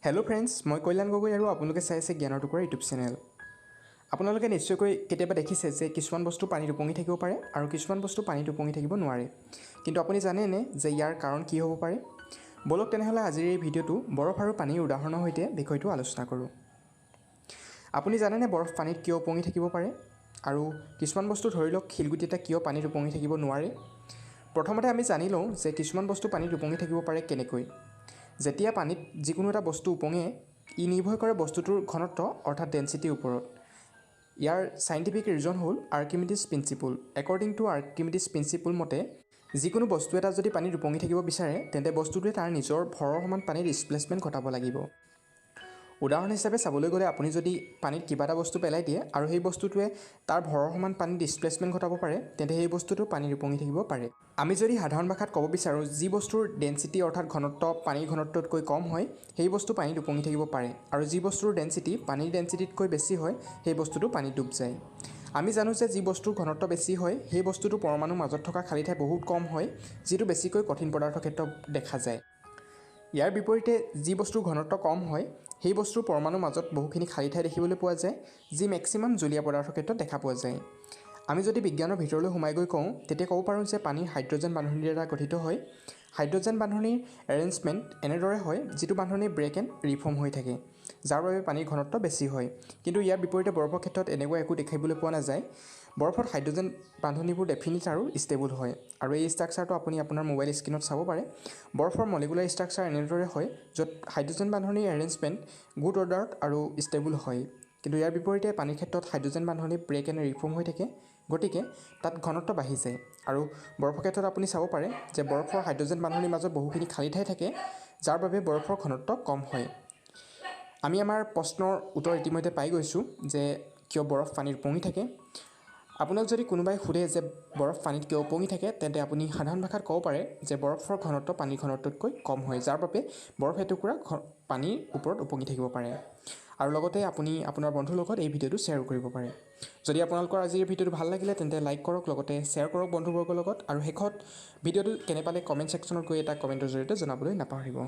Hello' friends, মই কল্যাণ গগৈ আৰু আপোনালোকে চাই আছে জ্ঞানৰ টুকুৰা ইউটিউব চেনেল। আপোনালোকে নিশ্চয়কৈ কেতিয়াবা দেখিছে যে কিছুমান বস্তু পানীত উপঙি থাকিব পাৰে আৰু কিছুমান বস্তু পানীত উপঙি থাকিব নোৱাৰে। কিন্তু আপুনি জানেনে যে ইয়াৰ কাৰণ কি হ'ব পাৰে? বলক তেনেহ'লে আজিৰ এই ভিডিঅ'টো বৰফ আৰু পানীৰ উদাহৰণৰ সৈতে বিষয়টো আলোচনা কৰোঁ। আপুনি জানেনে বৰফ পানীত কিয় উপঙি থাকিব পাৰে? আৰু কিছুমান বস্তু ধৰি লওক শিলগুটি এটা কিয় পানীত উপঙি থাকিব নোৱাৰে? প্ৰথমতে আমি জানি লওঁ যে কিছুমান বস্তু পানীত উপঙি থাকিব পাৰে কেনেকৈ। যেতিয়া পানীত যিকোনো এটা বস্তু উপঙে, ই নিৰ্ভৰ কৰে বস্তুটোৰ ঘনত্ব অৰ্থাৎ ডেঞ্চিটিৰ ওপৰত। ইয়াৰ চাইণ্টিফিক ৰিজন হ'ল Archimedes principle. According to Archimedes principle মতে, যিকোনো বস্তু এটা যদি পানীত উপঙি থাকিব বিচাৰে, তেন্তে বস্তুটোৱে তাৰ নিজৰ ভৰৰ সমান পানীৰ ডিছপ্লেচমেণ্ট ঘটাব লাগিব। উদাহৰণ হিচাপে চাবলৈ গ'লে আপুনি যদি পানীত কিবা এটা বস্তু পেলাই দিয়ে আৰু সেই বস্তুটোৱে তাৰ ভৰৰ সমান পানীৰ ডিছপ্লেচমেণ্ট ঘটাব পাৰে, তেন্তে সেই বস্তুটো পানীত উপঙি থাকিব পাৰে। আমি যদি সাধাৰণ ভাষাত ক'ব বিচাৰোঁ, যি বস্তুৰ ডেঞ্চিটি অৰ্থাৎ ঘনত্ব পানীৰ ঘনত্বতকৈ কম হয়, সেই বস্তু পানীত উপঙি থাকিব পাৰে, আৰু যি বস্তুৰ ডেঞ্চিটি পানীৰ ডেঞ্চিটিতকৈ বেছি হয়, সেই বস্তুটো পানীত ডুব যায়। আমি জানো যে যি বস্তুৰ ঘনত্ব বেছি হয়, সেই বস্তুটো পৰমাণুৰ মাজত থকা খালী ঠাই বহুত কম হয়, যিটো বেছিকৈ কঠিন পদাৰ্থৰ ক্ষেত্ৰত দেখা যায়। ইয়াৰ বিপৰীতে যি বস্তুৰ ঘনত্ব কম হয়, সেই বস্তুৰ পৰমাণুৰ মাজত বহুখিনি খালী ঠাই দেখিবলৈ পোৱা যায়, যি মেক্সিমাম জলীয় পদাৰ্থৰ ক্ষেত্ৰত দেখা পোৱা যায়। আমি যদি বিজ্ঞানৰ ভিতৰলৈ সোমাই গৈ কওঁ, তেতিয়া ক'ব পাৰোঁ যে পানী হাইড্ৰজেন বান্ধনিৰ দ্বাৰা গঠিত হয়। হাইড্ৰজেন বান্ধনিৰ এৰেঞ্জমেণ্ট এনেদৰে হয়, যিটো বান্ধনি ব্ৰেক এণ্ড ৰিফৰ্ম হৈ থাকে, যাৰ বাবে পানীৰ ঘনত্ব বেছি হয়। কিন্তু ইয়াৰ বিপৰীতে বৰফৰ ক্ষেত্ৰত এনেকুৱা একো দেখিবলৈ পোৱা নাযায়। বৰফত হাইড্ৰজেন বান্ধনিবোৰ ডেফিনিট আৰু ষ্টেবল হয়, আৰু এই ষ্ট্ৰাকচাৰটো আপুনি আপোনাৰ মোবাইল স্ক্ৰীণত চাব পাৰে। বৰফৰ মলিকুলাৰ ষ্ট্ৰাকচাৰ এনেদৰে হয়, য'ত হাইড্ৰজেন বান্ধনিৰ এৰেঞ্জমেণ্ট গুড অৰ্ডাৰত আৰু ষ্টেবল হয়। কিন্তু ইয়াৰ বিপৰীতে পানীৰ ক্ষেত্ৰত hydrogen bandhani brake and reform হৈ থাকে, গতিকে তাত ঘনত্ব বাঢ়ি যায়। আৰু বৰফৰ ক্ষেত্ৰত আপুনি চাব পাৰে যে বৰফৰ হাইড্ৰজেন বান্ধনিৰ মাজত বহুখিনি খালী ঠাই থাকে, যাৰ বাবে বৰফৰ ঘনত্ব কম হয়। আমি আমাৰ প্ৰশ্নৰ উত্তৰ ইতিমধ্যে পাই গৈছোঁ যে কিয় বৰফ পানীত উপঙি থাকে। আপোনাক যদি কোনোবাই সোধে যে বৰফ পানীত কিয় উপঙি থাকে, তেন্তে আপুনি সাধাৰণ ভাষাত ক'ব পাৰে যে বৰফৰ ঘনত্ব পানীৰ ঘনত্বতকৈ কম হয়, যাৰ বাবে বৰফ এটুকুৰা পানীৰ ওপৰত উপঙি থাকিব পাৰে। আৰু লগতে আপুনি আপোনাৰ বন্ধুৰ লগত এই ভিডিঅ'টো শ্বেয়াৰ কৰিব পাৰে। যদি আপোনালোকৰ আজিৰ ভিডিঅ'টো ভাল লাগিলে, তেন্তে লাইক কৰক, লগতে শ্বেয়াৰ কৰক বন্ধুবৰ্গৰ লগত, আৰু শেষত ভিডিঅ'টো কেনে পালে কমেণ্ট ছেকশ্যনত গৈ এটা কমেণ্টৰ জৰিয়তে জনাবলৈ নাপাহৰিব।